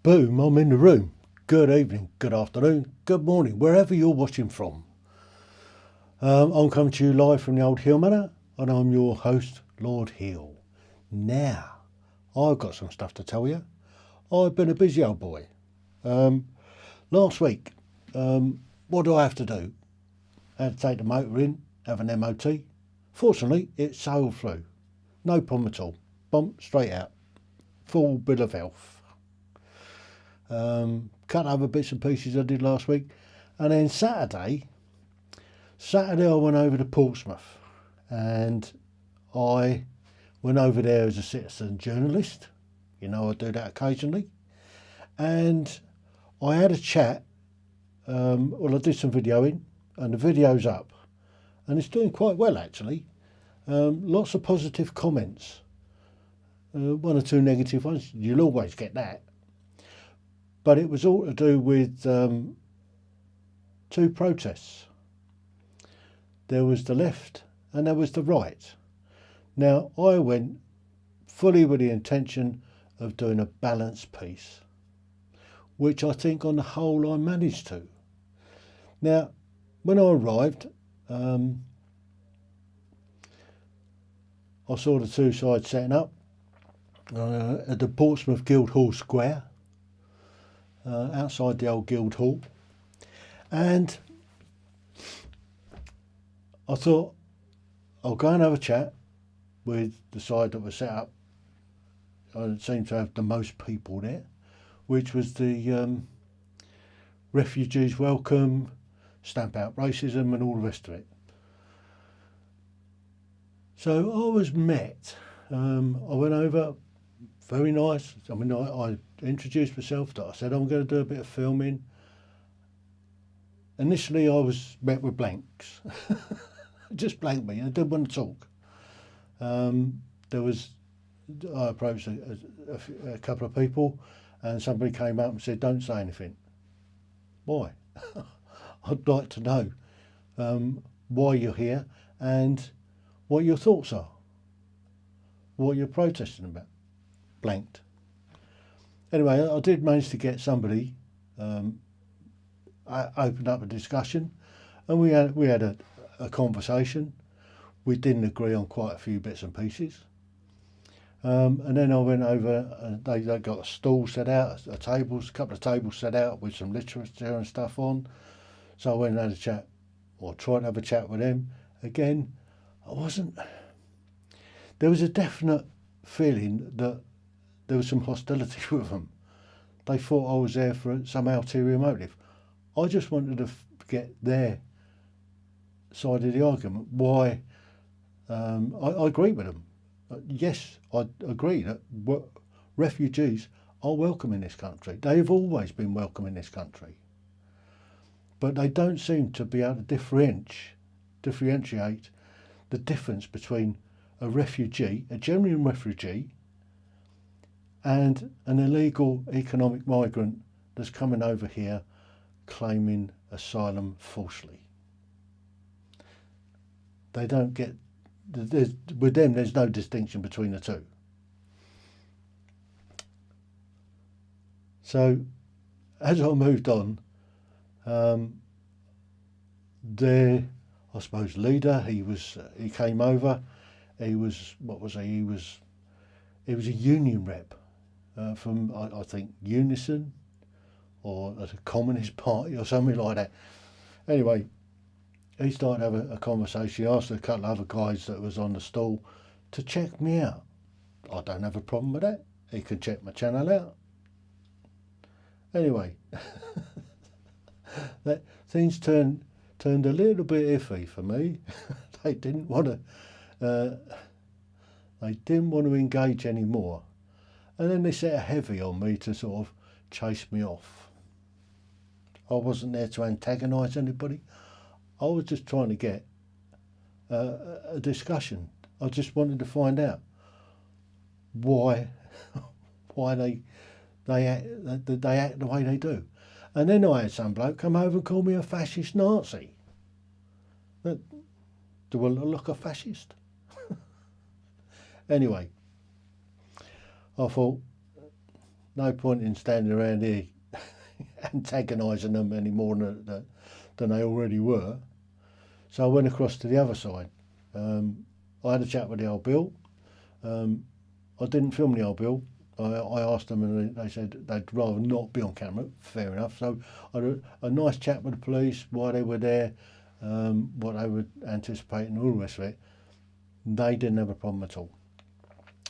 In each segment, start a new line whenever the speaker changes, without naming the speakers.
Boom, I'm in the room. Good evening, good afternoon, good morning, wherever you're watching from. I'm coming to you live from the Old Heale Manor, and I'm your host, Lord Heale. Now, I've got some stuff to tell you. I've been a busy old boy. Last week, what do I have to do? I had to take the motor in, have an MOT. Fortunately, it sailed through. No problem at all. Bump, straight out. Full bill of health. Couple other bits and pieces I did last week. And then Saturday I went over to Portsmouth. And I went over there as a citizen journalist. You know, I do that occasionally. And I had a chat. I did some videoing, and the video's up. And it's doing quite well, actually. Lots of positive comments. One or two negative ones. You'll always get that. But it was all to do with two protests. There was the left and there was the right. Now, I went fully with the intention of doing a balanced piece, which I think on the whole I managed to. Now, when I arrived, I saw the two sides setting up at the Portsmouth Guildhall Square. Outside the old Guildhall, and I thought I'll go and have a chat with the side that was set up. I seemed to have the most people there, which was the Refuges Welcome, Stamp Out Racism and all the rest of it. So I was met. I went over, very nice. I mean, I introduced myself. I said I'm going to do a bit of filming. Initially, I was met with blanks. Just blanked me. I didn't want to talk. I approached a couple of people, and somebody came up and said, "Don't say anything." Why? I'd like to know why you're here and what your thoughts are. What you're protesting about. Blanked. Anyway, I did manage to get somebody opened up a discussion, and we had a conversation. We didn't agree on quite a few bits and pieces, and then I went over and they got a stall set out, a couple of tables set out with some literature and stuff on. So I went and had a chat, or tried to have a chat with them. Again, there was a definite feeling that there was some hostility with them. They thought I was there for some ulterior motive. I just wanted to get their side of the argument. Why? I agree with them. Yes, I agree that refugees are welcome in this country. They have always been welcome in this country. But they don't seem to be able to differentiate the difference between a refugee, a genuine refugee, and an illegal economic migrant that's coming over here claiming asylum falsely. They don't get, with them there's no distinction between the two. So as I moved on, their, I suppose, leader, he came over, he was a union rep. From, I think, Unison or a Communist Party or something like that. Anyway, he started to have a conversation. He asked a couple of other guys that was on the stall to check me out. I don't have a problem with that. He can check my channel out. Anyway, that things turned a little bit iffy for me. They didn't want to engage anymore. And then they set a heavy on me to sort of chase me off. I wasn't there to antagonise anybody. I was just trying to get a discussion. I just wanted to find out why they act the way they do. And then I had some bloke come over and call me a fascist Nazi. Do I look a fascist? Anyway, I thought, no point in standing around here antagonising them any more than they already were. So I went across to the other side. I had a chat with the old Bill. I didn't film the old Bill. I asked them and they said they'd rather not be on camera. Fair enough. So I had a nice chat with the police, why they were there, what they were anticipating, all the rest of it. They didn't have a problem at all.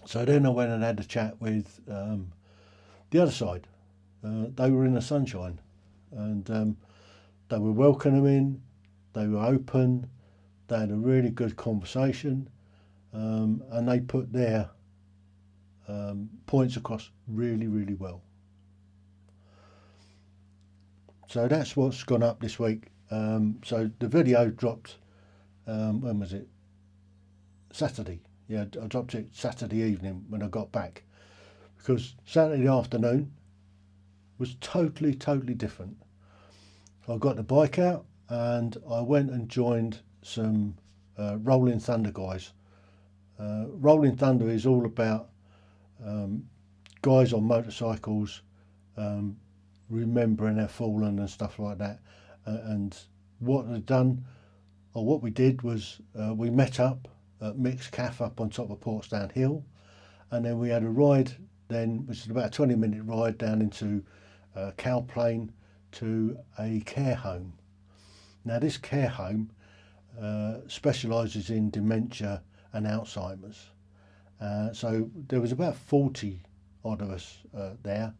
So then I went and had a chat with the other side. They were in the sunshine and they were welcoming, they were open, they had a really good conversation, and they put their points across really, really well. So that's what's gone up this week. So the video dropped, when was it? Saturday. Yeah, I dropped it Saturday evening when I got back, because Saturday afternoon was totally different. I got the bike out and I went and joined some Rolling Thunder guys. Rolling Thunder is all about guys on motorcycles remembering their fallen and stuff like that. And what they've done, or what we did, was we met up at Mick's Caff up on top of Portsmouth Hill, and then we had a ride then, which is about a 20-minute ride down into Cowplain to a care home. Now this care home specialises in dementia and Alzheimer's. So there was about 40 odd of us there,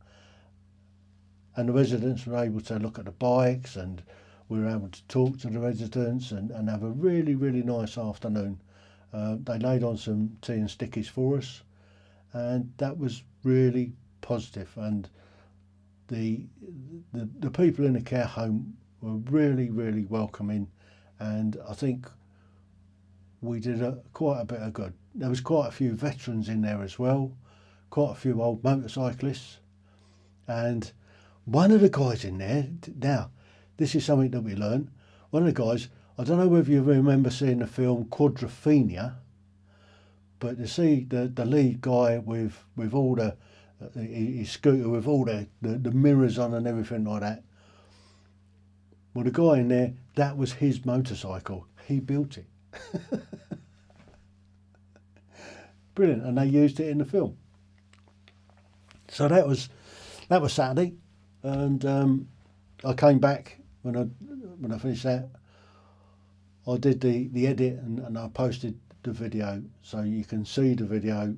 and the residents were able to look at the bikes, and we were able to talk to the residents and have a really, really nice afternoon. They laid on some tea and stickies for us, and that was really positive. And the people in the care home were really, really welcoming, and I think we did quite a bit of good. There was quite a few veterans in there as well, quite a few old motorcyclists, and one of the guys in there, now this is something that we learned, one of the guys, I don't know whether you remember seeing the film Quadrophenia, but to see the lead guy with all the his scooter with all the mirrors on and everything like that, well, the guy in there, that was his motorcycle. He built it. Brilliant, and they used it in the film. So that was Saturday, and I came back when I finished that. I did the edit and I posted the video, so you can see the video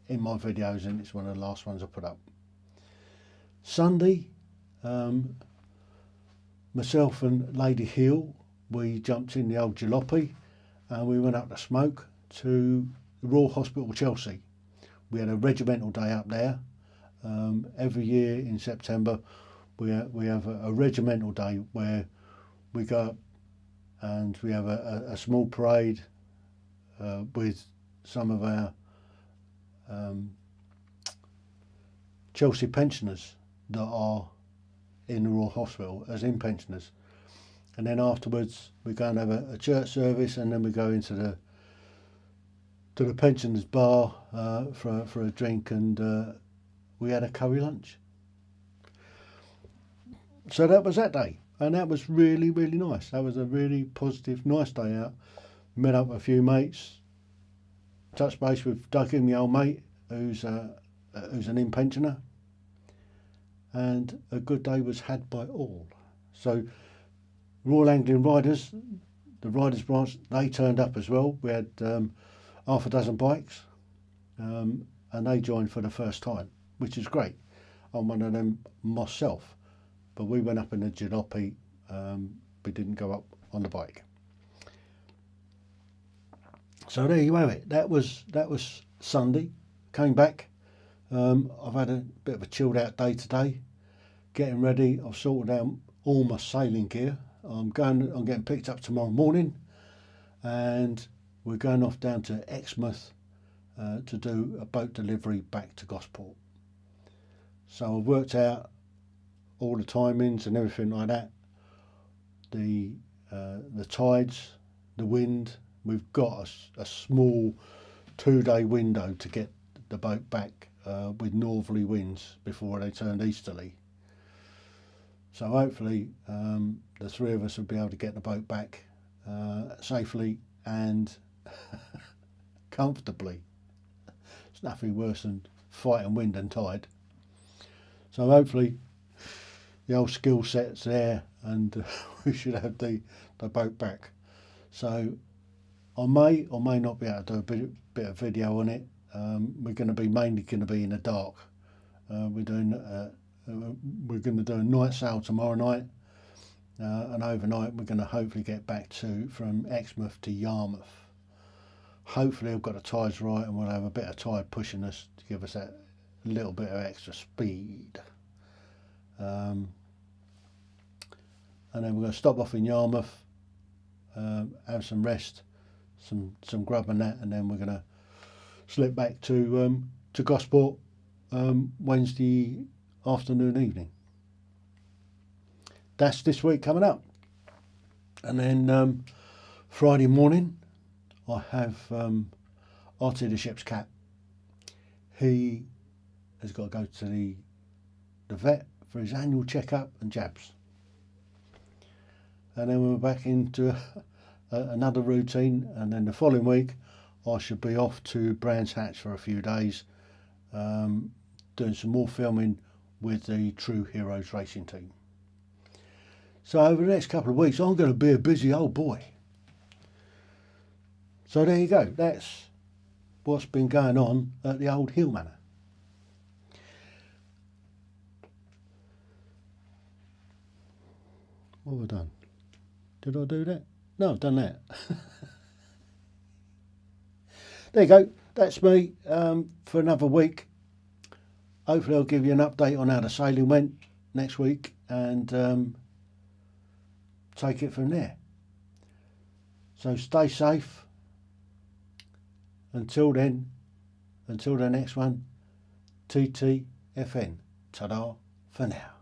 in my videos, and it's one of the last ones I put up. Sunday, myself and Lady Heale, we jumped in the old jalopy and we went up to Smoke to the Royal Hospital Chelsea. We had a regimental day up there. Every year in September we have a regimental day where we go up and we have a small parade with some of our Chelsea pensioners that are in the Royal Hospital as in pensioners, and then afterwards we go and have a church service, and then we go into the pensioners bar for a drink, and we had a curry lunch. So that was that day, and that was really, really nice. That was a really positive, nice day out. Met up with a few mates, touched base with Dougie, my old mate, who's an in pensioner, and a good day was had by all. So Royal Anglian Riders, the Riders branch, they turned up as well. We had half a dozen bikes, and they joined for the first time, which is great. I'm one of them myself, but we went up in the jalopy. We didn't go up on the bike. So there you have it. That was Sunday. Came back. I've had a bit of a chilled out day today. Getting ready. I've sorted out all my sailing gear. I'm getting picked up tomorrow morning, and we're going off down to Exmouth to do a boat delivery back to Gosport. So I've worked out all the timings and everything like that. The tides, the wind. We've got a small 2-day window to get the boat back with northerly winds before they turned easterly. So hopefully the three of us will be able to get the boat back safely and comfortably. It's nothing worse than fighting wind and tide. So hopefully the old skill set's there, and we should have the boat back. So I may or may not be able to do a bit of video on it. We're going to be mainly going to be in the dark. We're going to do a night sail tomorrow night, and overnight we're going to hopefully get back from Exmouth to Yarmouth. Hopefully I've got the tides right, and we'll have a bit of tide pushing us to give us that little bit of extra speed. And then we're going to stop off in Yarmouth, have some rest, some grub and that, and then we're going to slip back to Gosport Wednesday afternoon, evening. That's this week coming up. And then Friday morning I have Artie the ship's cat. He has got to go to the vet for his annual checkup and jabs. And then we're back into another routine, and then the following week I should be off to Brands Hatch for a few days, doing some more filming with the True Heroes racing team. So over the next couple of weeks I'm going to be a busy old boy. So there you go, that's what's been going on at the Old Heale Manor. What have I done? Did I do that? No, I've done that. There you go, that's me for another week. Hopefully I'll give you an update on how the sailing went next week, and take it from there. So stay safe. Until then, until the next one, TTFN. Ta-da for now.